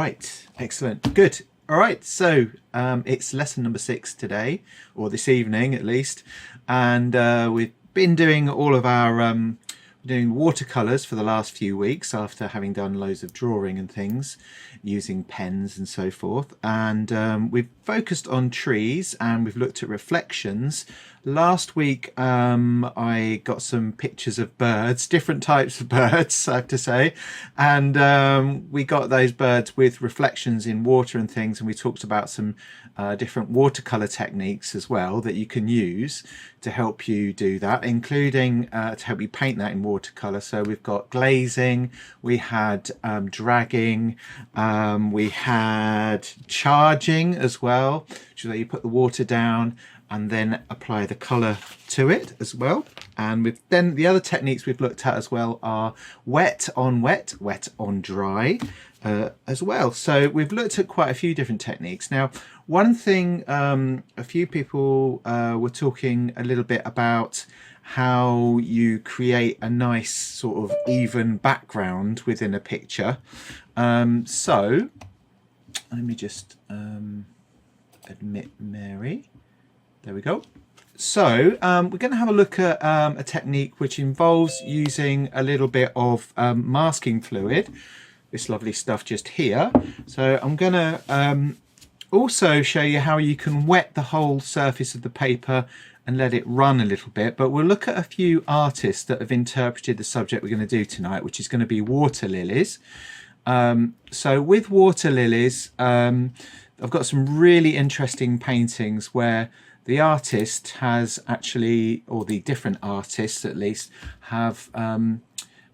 right, excellent, good. All right, so it's lesson number 6 today, or this evening at least, and we've been doing all of our doing watercolours for the last few weeks after having done loads of drawing and things using pens and so forth, and we've focused on trees and we've looked at reflections. Last week I got some pictures of birds, different types of birds I have to say, and we got those birds with reflections in water and things, and we talked about some different watercolour techniques as well that you can use to help you do that, including to help you paint that in watercolour. So we've got glazing, we had dragging, we had charging as well, which is where you put the water down and then apply the colour to it as well. And then the other techniques we've looked at as well are wet on wet, wet on dry as well. So we've looked at quite a few different techniques. Now, one thing a few people were talking a little bit about how you create a nice sort of even background within a picture. So let me just admit Mary. There we go. So we're going to have a look at a technique which involves using a little bit of masking fluid, this lovely stuff just here. So I'm going to also show you how you can wet the whole surface of the paper and let it run a little bit, but we'll look at a few artists that have interpreted the subject we're going to do tonight, which is going to be water lilies. So with water lilies, I've got some really interesting paintings where the artist has actually, or the different artists at least, have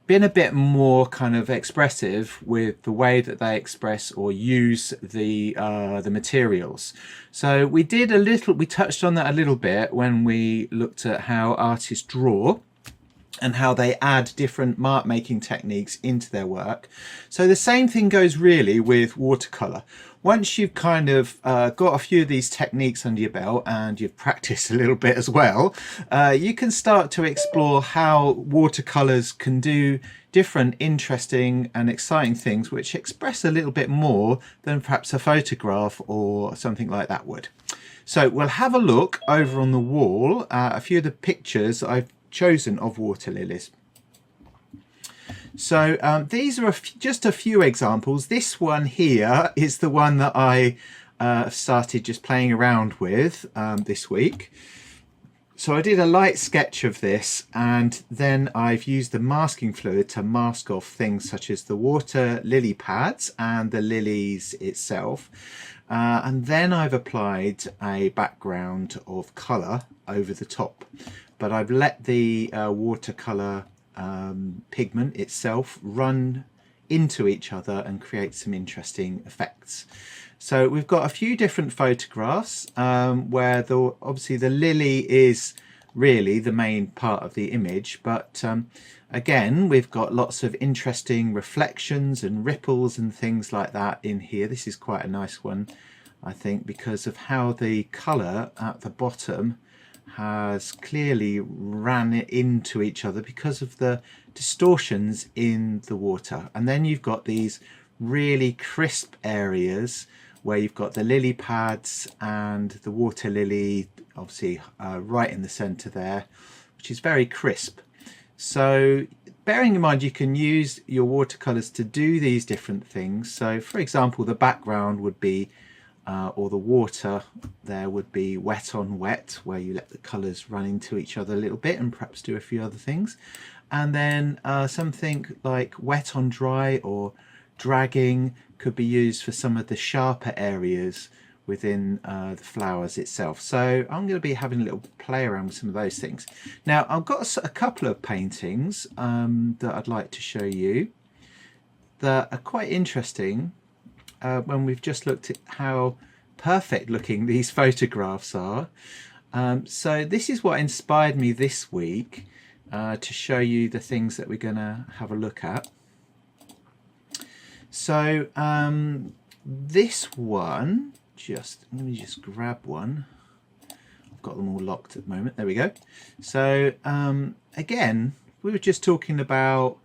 been a bit more kind of expressive with the way that they express or use the materials. So we touched on that a little bit when we looked at how artists draw and how they add different mark making techniques into their work. So the same thing goes really with watercolour. Once you've kind of got a few of these techniques under your belt and you've practiced a little bit as well, you can start to explore how watercolours can do different interesting and exciting things which express a little bit more than perhaps a photograph or something like that would. So we'll have a look over on the wall at a few of the pictures I've chosen of water lilies. So these are just a few examples. This one here is the one that I started just playing around with this week. So I did a light sketch of this, and then I've used the masking fluid to mask off things such as the water lily pads and the lilies itself. And then I've applied a background of colour over the top. But I've let the watercolour pigment itself run into each other and create some interesting effects. So we've got a few different photographs where obviously the lily is really the main part of the image, but again we've got lots of interesting reflections and ripples and things like that in here. This is quite a nice one, I think, because of how the colour at the bottom has clearly ran into each other because of the distortions in the water. And then you've got these really crisp areas where you've got the lily pads and the water lily obviously right in the center there, which is very crisp. So bearing in mind you can use your watercolors to do these different things. So for example, the background would be or the water there would be wet on wet, where you let the colours run into each other a little bit and perhaps do a few other things. And then something like wet on dry or dragging could be used for some of the sharper areas within the flowers itself. So I'm going to be having a little play around with some of those things. Now I've got a couple of paintings that I'd like to show you that are quite interesting. When we've just looked at how perfect looking these photographs are. So this is what inspired me this week to show you the things that we're going to have a look at. So this one, let me just grab one. I've got them all locked at the moment. There we go. So again, we were just talking about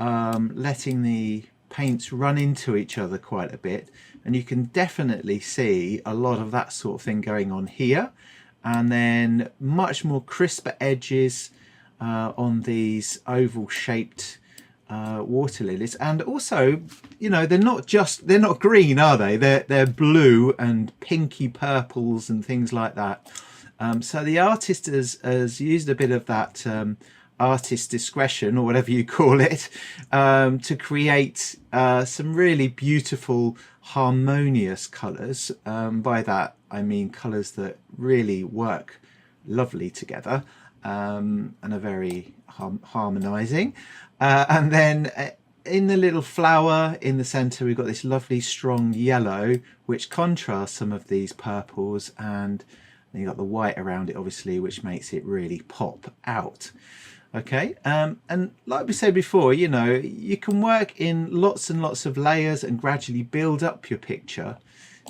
letting the paints run into each other quite a bit, and you can definitely see a lot of that sort of thing going on here. And then much more crisper edges on these oval shaped water lilies. And also, you know, they're not green, are they? They're blue and pinky purples and things like that. So the artist has used a bit of that artist discretion, or whatever you call it, to create some really beautiful harmonious colours. By that I mean colours that really work lovely together and are very harmonising. And then in the little flower in the centre, we've got this lovely strong yellow which contrasts some of these purples, and then you've got the white around it obviously, which makes it really pop out. Okay, and like we said before, you know, you can work in lots and lots of layers and gradually build up your picture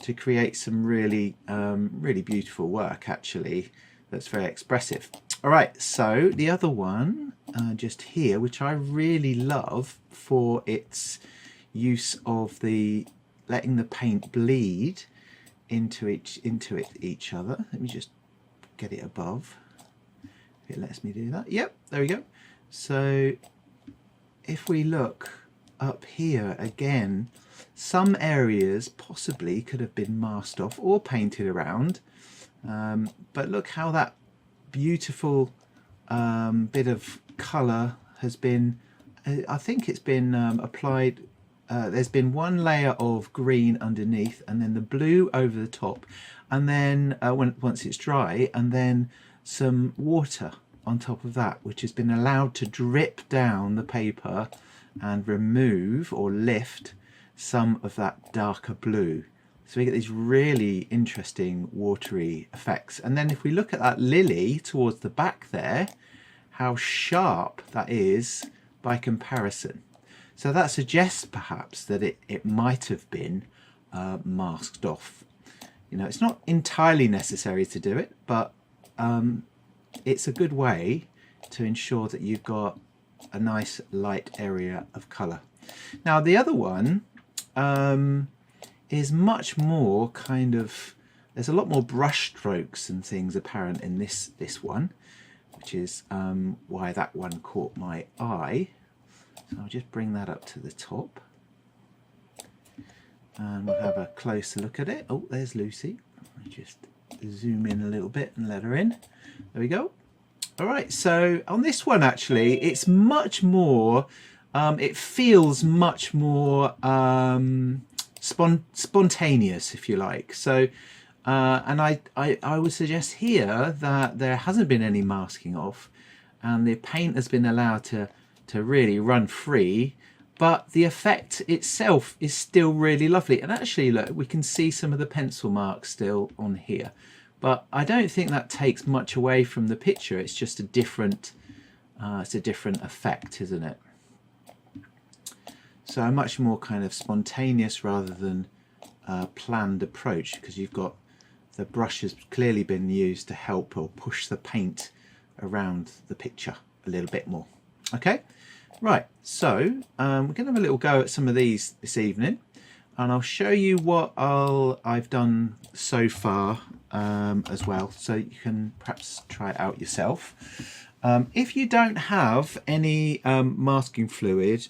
to create some really really beautiful work actually that's very expressive. All right, so the other one just here, which I really love for its use of the letting the paint bleed into each other. Let me just get it above. It lets me do that. Yep, there we go. So if we look up here again, some areas possibly could have been masked off or painted around, but look how that beautiful bit of colour has been, I think it's been applied. There's been one layer of green underneath and then the blue over the top, and then once it's dry, and then some water on top of that, which has been allowed to drip down the paper and remove or lift some of that darker blue. So we get these really interesting watery effects. And then if we look at that lily towards the back there, how sharp that is by comparison. So that suggests perhaps that it might have been masked off. You know, it's not entirely necessary to do it, but it's a good way to ensure that you've got a nice light area of colour. Now the other one is much more kind of, there's a lot more brush strokes and things apparent in this one, which is why that one caught my eye. So I'll just bring that up to the top and we'll have a closer look at it. Oh, there's Lucy. I'll just zoom in a little bit and let her in. There we go. All right, so on this one actually, it's much more, it feels much more spontaneous, if you like. So, and I would suggest here that there hasn't been any masking off, and the paint has been allowed to really run free, but the effect itself is still really lovely. And actually, look, we can see some of the pencil marks still on here, but I don't think that takes much away from the picture. It's just a different effect, isn't it? So a much more kind of spontaneous rather than planned approach, because you've got the brush has clearly been used to help or push the paint around the picture a little bit more. Okay, right, so we're going to have a little go at some of these this evening, and I'll show you what I've done so far as well, so you can perhaps try it out yourself. If you don't have any masking fluid,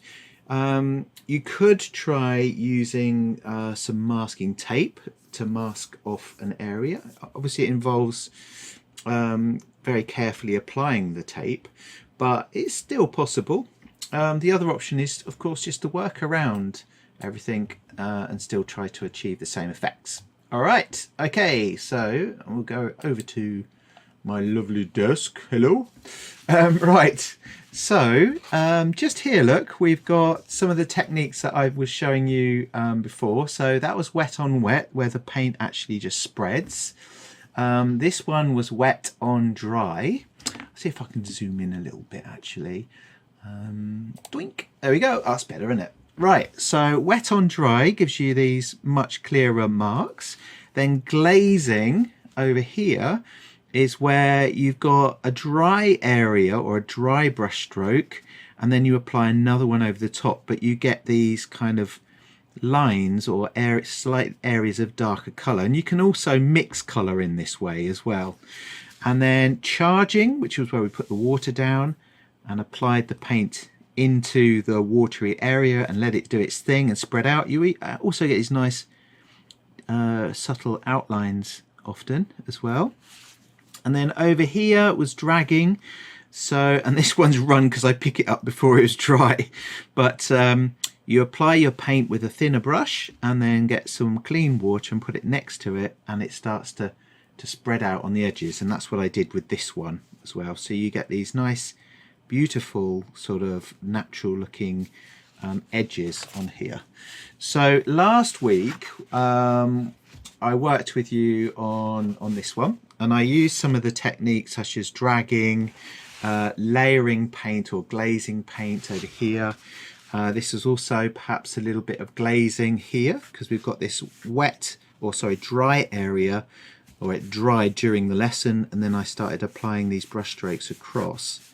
you could try using some masking tape to mask off an area. Obviously it involves very carefully applying the tape, but it's still possible. The other option is, of course, just to work around everything and still try to achieve the same effects. All right, okay, so we'll go over to my lovely desk. Hello. Right, so just here, look, we've got some of the techniques that I was showing you before. So that was wet on wet, where the paint actually just spreads. This one was wet on dry. Let's see if I can zoom in a little bit actually. Doink. There we go. That's better, isn't it? Right, so wet on dry gives you these much clearer marks. Then glazing over here is where you've got a dry area or a dry brush stroke, and then you apply another one over the top, but you get these kind of lines or slight areas of darker colour. And you can also mix colour in this way as well. And then charging, which was where we put the water down and applied the paint into the watery area and let it do its thing and spread out. You also get these nice subtle outlines often as well. And then over here was dragging. So, and this one's run because I pick it up before it was dry. But you apply your paint with a thinner brush and then get some clean water and put it next to it, and it starts to spread out on the edges. And that's what I did with this one as well. So you get these nice, beautiful sort of natural looking edges on here. So last week I worked with you on this one, and I used some of the techniques such as dragging, layering paint or glazing paint over here. This is also perhaps a little bit of glazing here because we've got this dry area, or it dried during the lesson, and then I started applying these brush strokes across.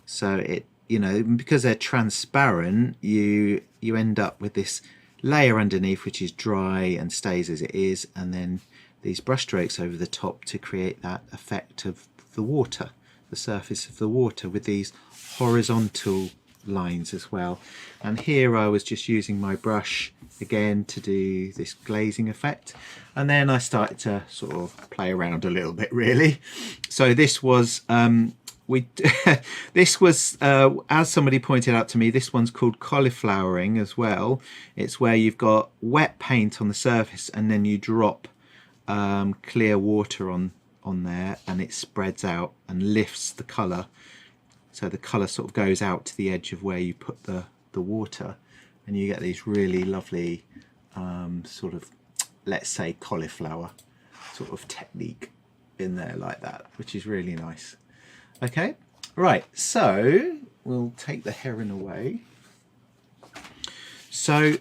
So it, you know, because they're transparent, you end up with this layer underneath which is dry and stays as it is, and then these brush strokes over the top to create that effect of the water, the surface of the water, with these horizontal lines as well. And here I was just using my brush again to do this glazing effect, and then I started to sort of play around a little bit really. So this was this was as somebody pointed out to me, this one's called cauliflowering as well. It's where you've got wet paint on the surface and then you drop clear water on there, and it spreads out and lifts the colour. So the colour sort of goes out to the edge of where you put the water, and you get these really lovely sort of, let's say, cauliflower sort of technique in there like that, which is really nice. Okay, right, so we'll take the heron away. So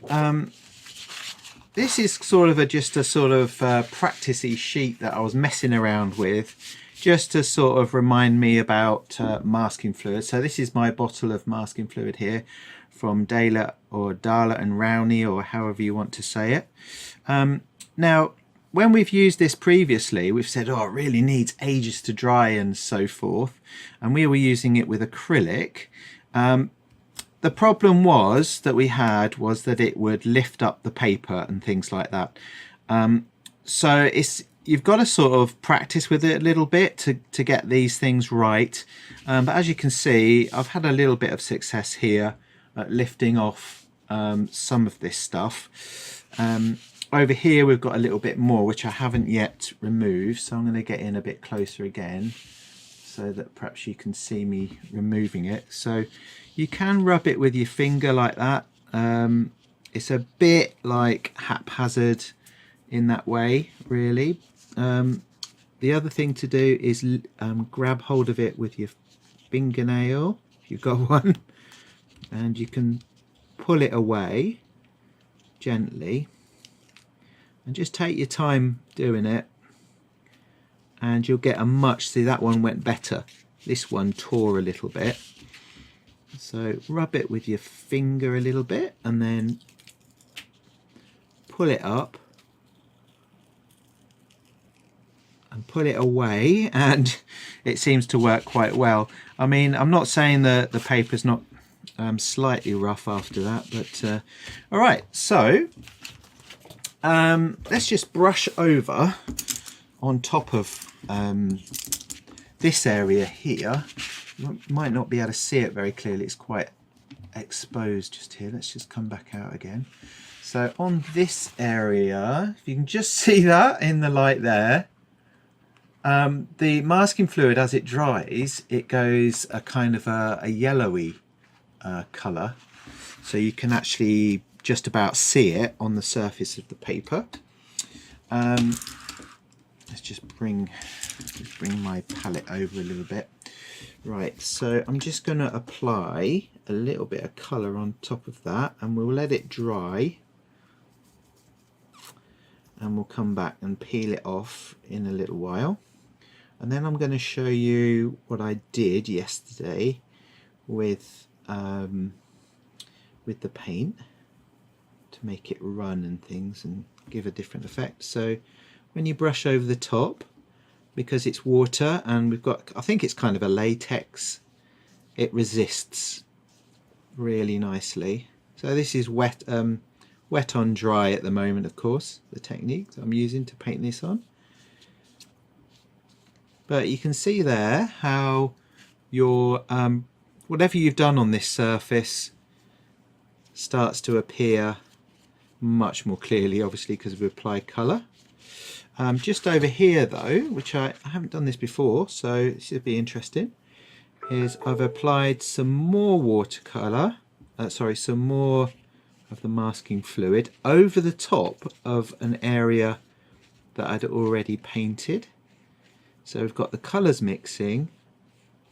this is sort of just a sort of practice-y sheet that I was messing around with, just to sort of remind me about masking fluid. So this is my bottle of masking fluid here from Dala or Dala and Rowney, or however you want to say it. Now, when we've used this previously, we've said, oh, it really needs ages to dry and so forth. And we were using it with acrylic. The problem was that we had was that it would lift up the paper and things like that. So you've got to sort of practice with it a little bit to get these things right. But as you can see, I've had a little bit of success here at lifting off some of this stuff. Over here we've got a little bit more which I haven't yet removed, so I'm going to get in a bit closer again so that perhaps you can see me removing it. So you can rub it with your finger like that. It's a bit like haphazard in that way really. The other thing to do is grab hold of it with your fingernail if you've got one, and you can pull it away gently, and just take your time doing it, and you'll get a much, see that one went better, this one tore a little bit. So rub it with your finger a little bit and then pull it up and put it away, and it seems to work quite well. I mean, I'm not saying that the paper's not slightly rough after that, but all right, so let's just brush over on top of this area here. You might not be able to see it very clearly, it's quite exposed just here. Let's just come back out again. So on this area, if you can just see that in the light there, the masking fluid, as it dries, it goes a kind of a yellowy colour, so you can actually just about see it on the surface of the paper. Let's just bring my palette over a little bit. Right, so I'm just going to apply a little bit of colour on top of that, and we'll let it dry, and we'll come back and peel it off in a little while. And then I'm going to show you what I did yesterday with with the paint to make it run and things and give a different effect. So when you brush over the top, because it's water and we've got, I think it's kind of a latex, it resists really nicely. So this is wet on dry at the moment, of course, the technique that I'm using to paint this on. But you can see there how your whatever you've done on this surface starts to appear much more clearly, obviously because we've applied colour. Just over here though, which I haven't done this before, so it should be interesting, is I've applied some more watercolour, some more of the masking fluid over the top of an area that I'd already painted. So we've got the colours mixing,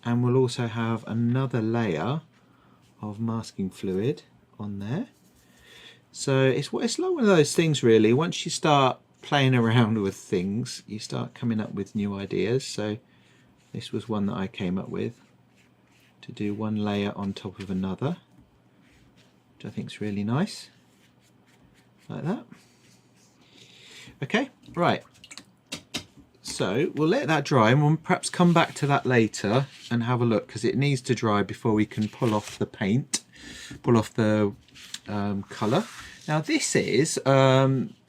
and we'll also have another layer of masking fluid on there. So it's like one of those things really, once you start playing around with things you start coming up with new ideas. So this was one that I came up with, to do one layer on top of another, which I think is really nice, like that. Okay, right, so we'll let that dry and we'll perhaps come back to that later and have a look, because it needs to dry before we can pull off the paint, pull off the colour. Now this is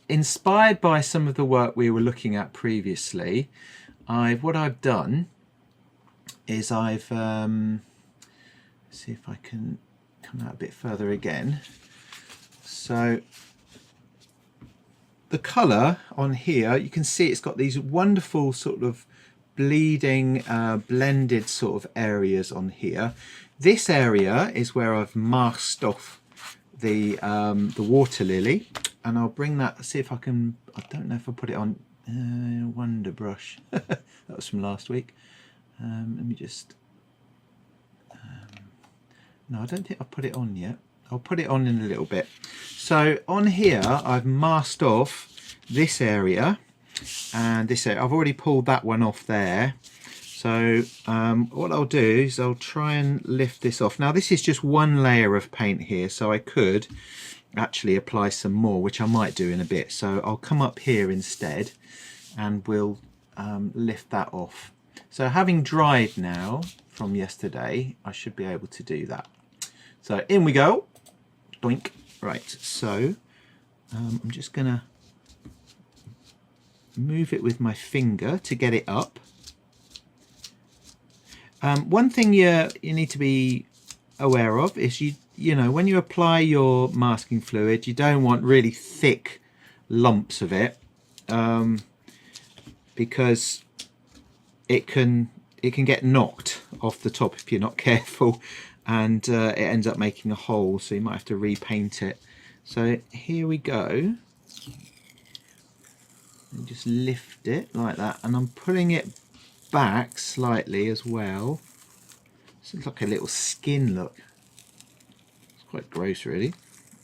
inspired by some of the work we were looking at previously. What I've done is I've see if I can come out a bit further again. So the colour on here, you can see it's got these wonderful sort of bleeding, blended sort of areas on here. This area is where I've masked off the water lily, and I'll bring that, see if I can, I don't know if I put it on Wonder Brush. That was from last week. Let me just, no, I don't think I've put it on yet. I'll put it on in a little bit. So on here I've masked off this area and this area. I've already pulled that one off there. So what I'll do is I'll try and lift this off. Now this is just one layer of paint here, so I could actually apply some more, which I might do in a bit. So I'll come up here instead and we'll lift that off. So having dried now from yesterday, I should be able to do that. So in we go. Doink. Right, so I'm just gonna move it with my finger to get it up. One thing you need to be aware of is you know, when you apply your masking fluid, you don't want really thick lumps of it, because it can get knocked off the top if you're not careful, and it ends up making a hole, so you might have to repaint it. So here we go. And just lift it like that, and I'm pulling it back slightly as well. This looks like a little skin look. It's quite gross really.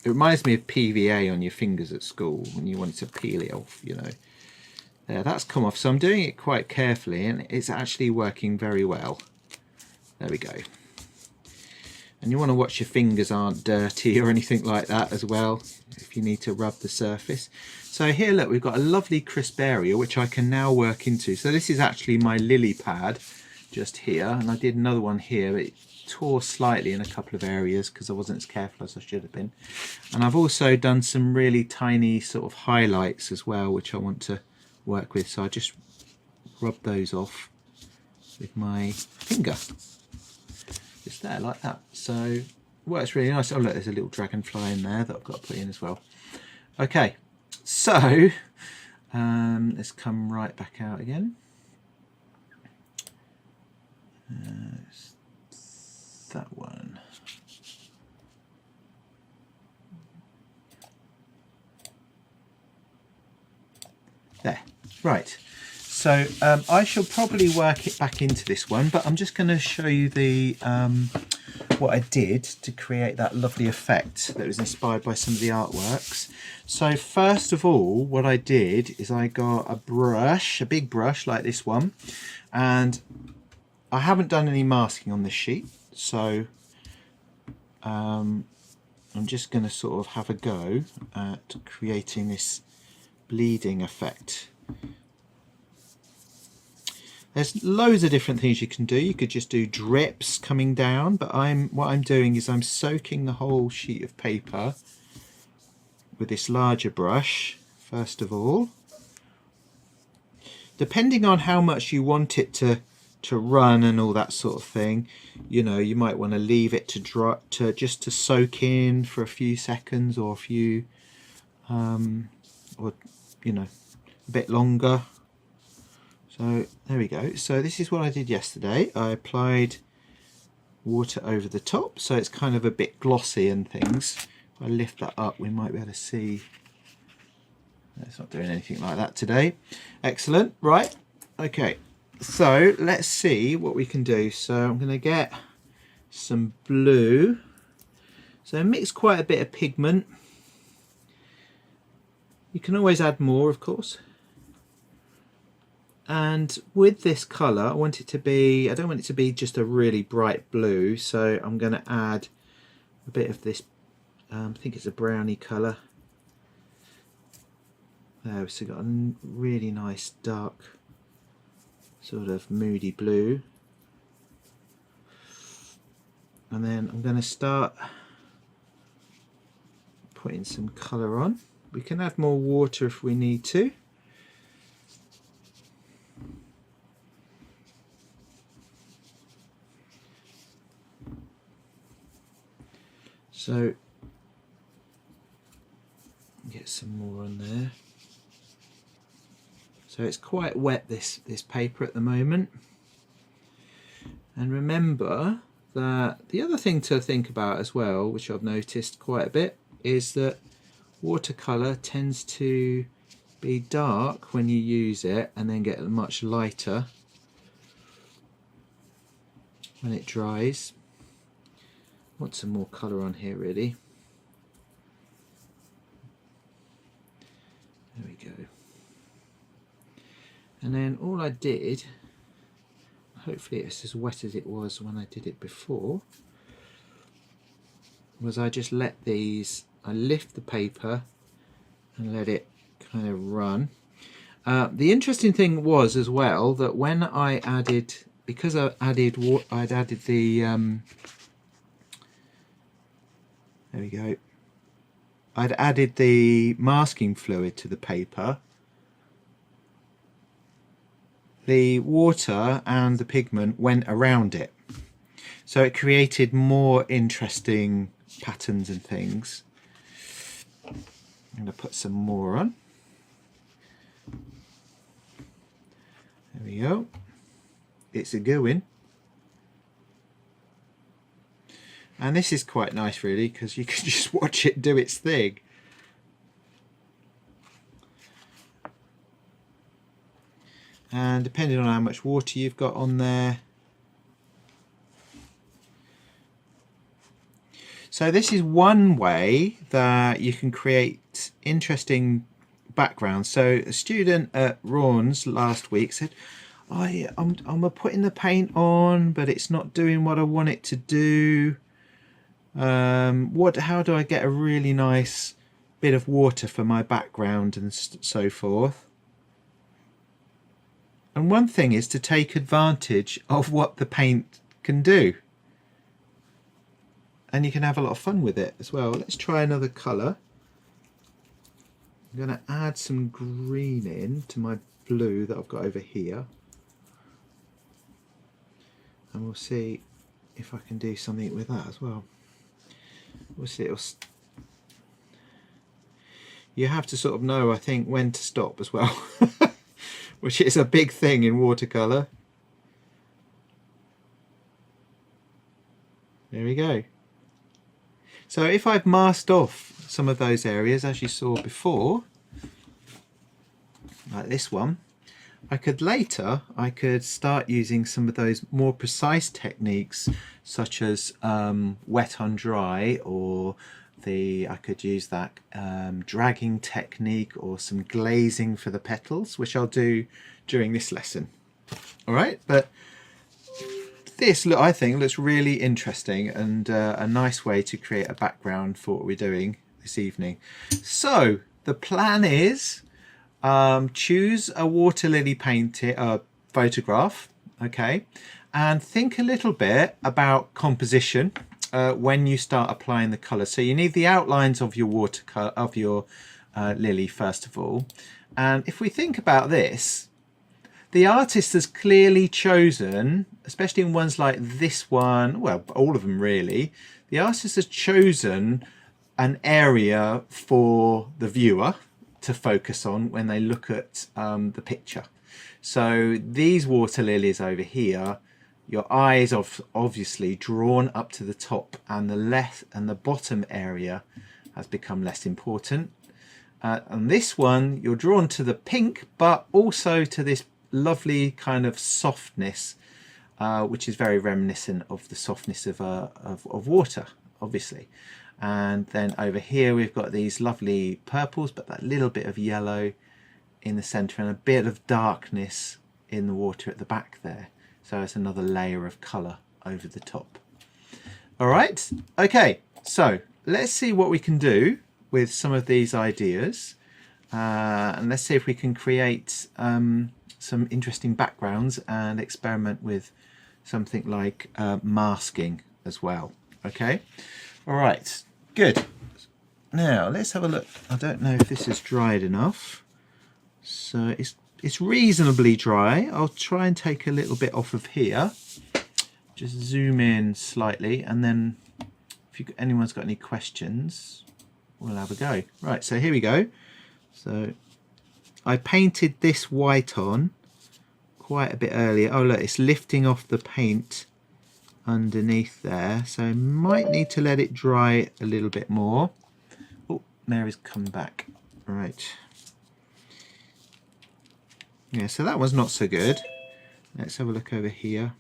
It reminds me of PVA on your fingers at school when you wanted to peel it off, you know. There, that's come off, so I'm doing it quite carefully and it's actually working very well. There we go. And you want to watch your fingers aren't dirty or anything like that as well, if you need to rub the surface. So here, look, we've got a lovely crisp area which I can now work into. So this is actually my lily pad just here, and I did another one here, but it tore slightly in a couple of areas because I wasn't as careful as I should have been. And I've also done some really tiny sort of highlights as well, which I want to work with. So I just rub those off with my finger. Just there, like that. So it works really nice. Oh look, there's a little dragonfly in there that I've got to put in as well. Okay, so let's come right back out again. That one. There, right. So I shall probably work it back into this one, but I'm just going to show you the what I did to create that lovely effect that was inspired by some of the artworks. So first of all, what I did is I got a brush, a big brush like this one, and I haven't done any masking on this sheet, so I'm just going to sort of have a go at creating this bleeding effect. There's loads of different things you can do. You could just do drips coming down, but what I'm doing is I'm soaking the whole sheet of paper with this larger brush first of all. Depending on how much you want it to run and all that sort of thing, you know, you might want to leave it to dry, just to soak in for a few seconds, or a few or you know, a bit longer. So there we go. So this is what I did yesterday. I applied water over the top, so it's kind of a bit glossy and things. If I lift that up, we might be able to see. It's not doing anything like that today. Excellent. Right. Okay. So let's see what we can do. So I'm going to get some blue. So mix quite a bit of pigment. You can always add more, of course. And with this colour, I want it to be, I don't want it to be just a really bright blue, so I'm going to add a bit of this, I think it's a browny colour. There, so we've got a really nice dark sort of moody blue. And then I'm going to start putting some colour on. We can add more water if we need to. So get some more on there. So it's quite wet, this paper at the moment. And remember that the other thing to think about as well, which I've noticed quite a bit, is that watercolour tends to be dark when you use it and then get much lighter when it dries. Want some more colour on here really. There we go. And then all I did, hopefully it's as wet as it was when I did it before, was I just let these, I lift the paper and let it kind of run. The interesting thing was as well that when I added, because I'd added the there we go, I'd added the masking fluid to the paper, the water and the pigment went around it, so it created more interesting patterns and things. I'm going to put some more on. There we go. It's a going. And this is quite nice really, because you can just watch it do its thing. And depending on how much water you've got on there. So this is one way that you can create interesting backgrounds. So a student at Rawn's last week said, I'm putting the paint on, but it's not doing what I want it to do. How do I get a really nice bit of water for my background and so forth? And one thing is to take advantage of what the paint can do. And you can have a lot of fun with it as well. Let's try another colour. I'm going to add some green in to my blue that I've got over here. And we'll see if I can do something with that as well. We'll see. You have to sort of know, I think, when to stop as well. Which is a big thing in watercolour. There we go. So if I've masked off some of those areas, as you saw before, like this one, I could start using some of those more precise techniques, such as wet on dry, or I could use that dragging technique, or some glazing for the petals, which I'll do during this lesson. All right, but this, look, I think looks really interesting and a nice way to create a background for what we're doing this evening. So the plan is choose a water lily photograph, okay, and think a little bit about composition when you start applying the colour. So you need the outlines of your watercolor of your lily first of all, and if we think about this, the artist has clearly chosen, especially in ones like this one, well, all of them really, the artist has chosen an area for the viewer to focus on when they look at the picture. So these water lilies over here, your eyes are obviously drawn up to the top, and the left and the bottom area has become less important. And this one, you're drawn to the pink, but also to this lovely kind of softness, which is very reminiscent of the softness of water, obviously. And then over here we've got these lovely purples, but that little bit of yellow in the center and a bit of darkness in the water at the back there. So it's another layer of color over the top. All right, okay, so let's see what we can do with some of these ideas, and let's see if we can create some interesting backgrounds and experiment with something like masking as well. Okay, all right, good. Now let's have a look. I don't know if this is dried enough, so it's reasonably dry. I'll try and take a little bit off of here, just zoom in slightly, and then if anyone's got any questions, we'll have a go. Right, so here we go. So I painted this white on quite a bit earlier. Oh look, it's lifting off the paint underneath there, so I might need to let it dry a little bit more. Oh, Mary's come back. Right. Yeah, so that one's not so good. Let's have a look over here.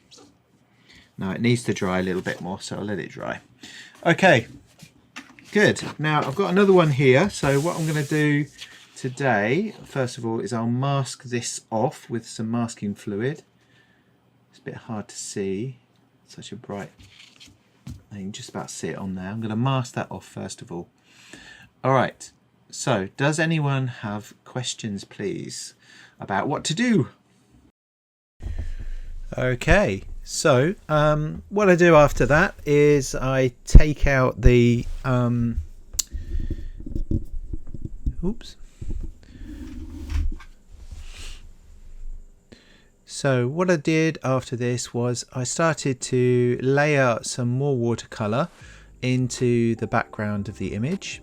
No, it needs to dry a little bit more, so I'll let it dry. Okay, good. Now I've got another one here, so what I'm going to do today, first of all, is I'll mask this off with some masking fluid. It's a bit hard to see, such a bright, you can just about see it on there. I'm going to mask that off first of all. All right, so does anyone have questions, please, about what to do? Okay, so what I do after that is I take out the oops. So what I did after this was I started to lay out some more watercolor into the background of the image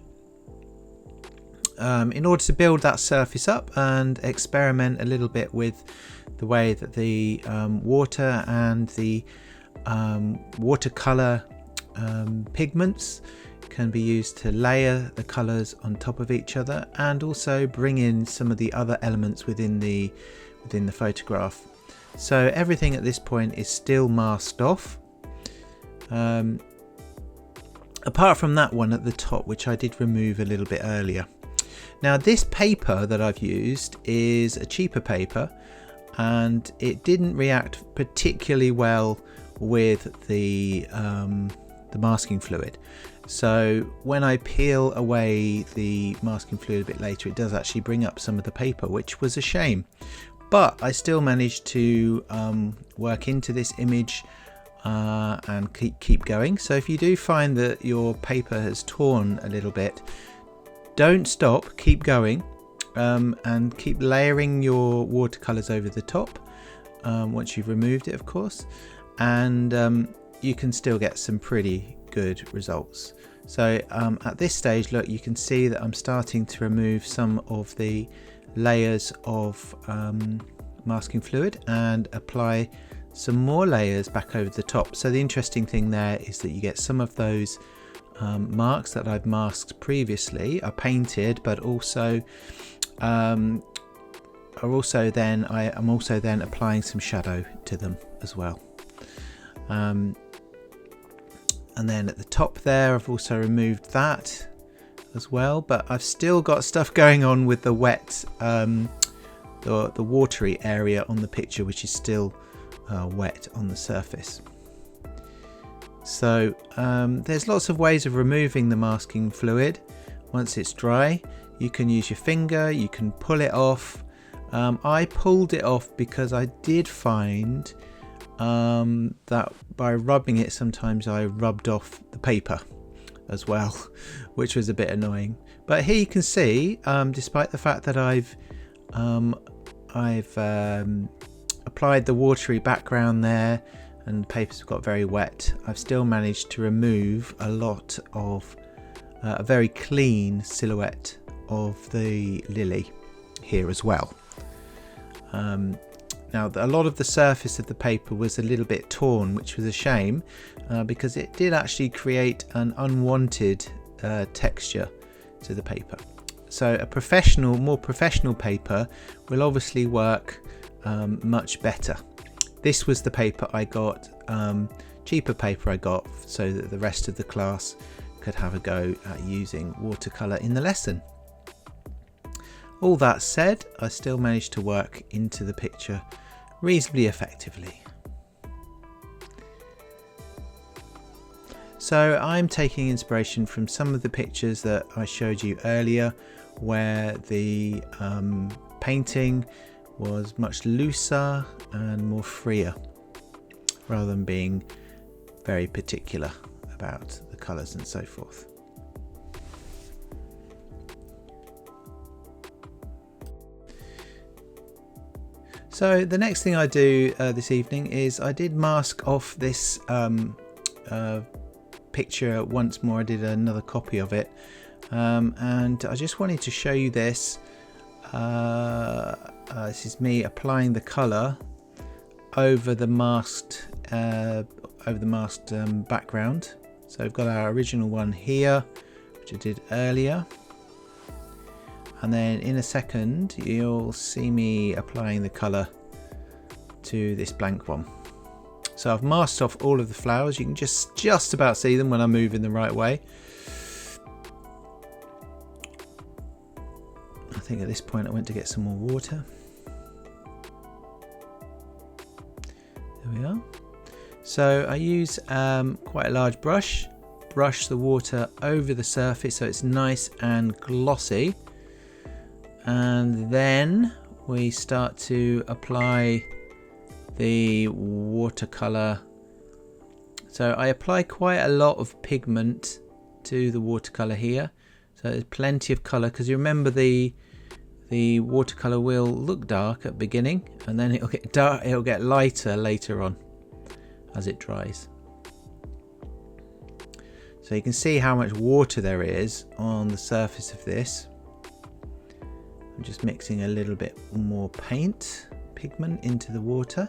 in order to build that surface up and experiment a little bit with the way that the water and the watercolor pigments can be used to layer the colors on top of each other, and also bring in some of the other elements within the photograph. So everything at this point is still masked off, apart from that one at the top, which I did remove a little bit earlier. Now this paper that I've used is a cheaper paper, and it didn't react particularly well with the masking fluid. So when I peel away the masking fluid a bit later, it does actually bring up some of the paper, which was a shame. But I still managed to work into this image and keep going. So if you do find that your paper has torn a little bit, don't stop, keep going, and keep layering your watercolors over the top once you've removed it, of course, and you can still get some pretty good results. So at this stage, look, you can see that I'm starting to remove some of the layers of masking fluid and apply some more layers back over the top. So the interesting thing there is that you get some of those marks that I've masked previously are painted, but also I'm also then applying some shadow to them as well. And then at the top there, I've also removed that as well, but I've still got stuff going on with the wet, the watery area on the picture, which is still wet on the surface. So there's lots of ways of removing the masking fluid once it's dry. You can use your finger, you can pull it off. I pulled it off because I did find that by rubbing it, sometimes I rubbed off the paper as well, which was a bit annoying. But here you can see, despite the fact that I've applied the watery background there and the papers got very wet, I've still managed to remove a lot of a very clean silhouette of the lily here as well. Now a lot of the surface of the paper was a little bit torn, which was a shame because it did actually create an unwanted texture to the paper. So a more professional paper will obviously work much better. This was the paper I got, cheaper paper I got, so that the rest of the class could have a go at using watercolour in the lesson. All that said, I still managed to work into the picture reasonably effectively. So I'm taking inspiration from some of the pictures that I showed you earlier, where the painting was much looser and more freer, rather than being very particular about the colours and so forth. So the next thing I do this evening is I did mask off this picture once more. I did another copy of it, and I just wanted to show you this. This is me applying the colour over the masked background. So I've got our original one here, which I did earlier, and then in a second you'll see me applying the colour to this blank one. So I've masked off all of the flowers. You can just about see them when I move in the right way. I think at this point I went to get some more water. There we are. So I use quite a large brush the water over the surface so it's nice and glossy, and then we start to apply the watercolour. So I apply quite a lot of pigment to the watercolour here, so there's plenty of colour, because you remember the watercolour will look dark at the beginning and then it'll get dark, it'll get lighter later on as it dries. So you can see how much water there is on the surface of this. I'm just mixing a little bit more pigment into the water.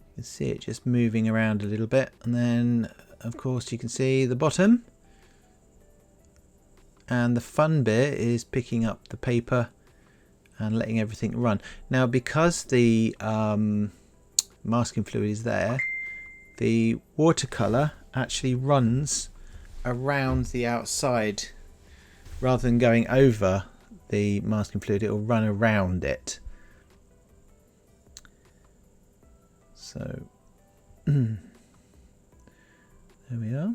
You can see it just moving around a little bit, and then of course you can see the bottom, and the fun bit is picking up the paper and letting everything run. Now because the masking fluid is there, the watercolour actually runs around the outside rather than going over the masking fluid. It will run around it. So there we are.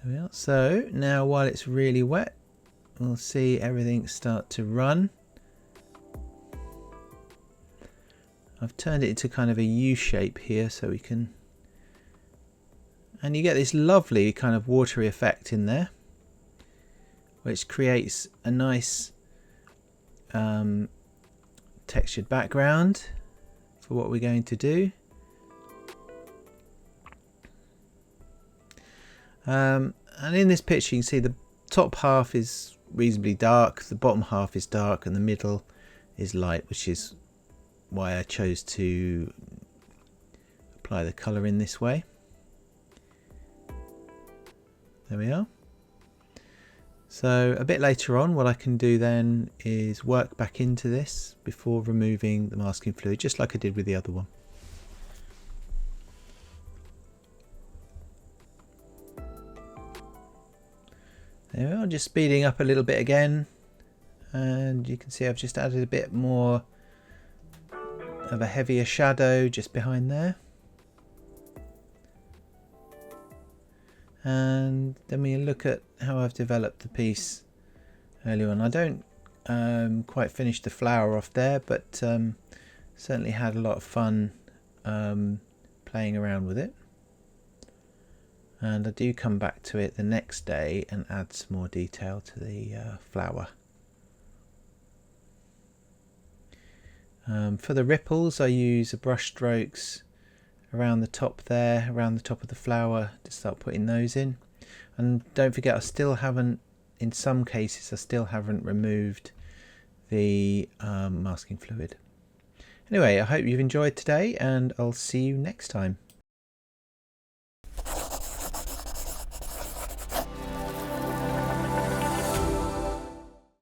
There we are. So now while it's really wet, we'll see everything start to run. I've turned it into kind of a U shape here so we can, and you get this lovely kind of watery effect in there, which creates a nice textured background for what we're going to do. And in this picture you can see the top half is reasonably dark, the bottom half is dark, and the middle is light, which is why I chose to apply the colour in this way. There we are. So a bit later on, what I can do then is work back into this before removing the masking fluid, just like I did with the other one. There we are, just speeding up a little bit again, and you can see I've just added a bit more of a heavier shadow just behind there. And then we look at how I've developed the piece earlier on. I don't quite finish the flower off there, but certainly had a lot of fun playing around with it. And I do come back to it the next day and add some more detail to the flower. For the ripples, I use a brush strokes around the top there, around the top of the flower, to start putting those in. And don't forget, I still haven't, in some cases, I still haven't removed the masking fluid. Anyway, I hope you've enjoyed today, and I'll see you next time.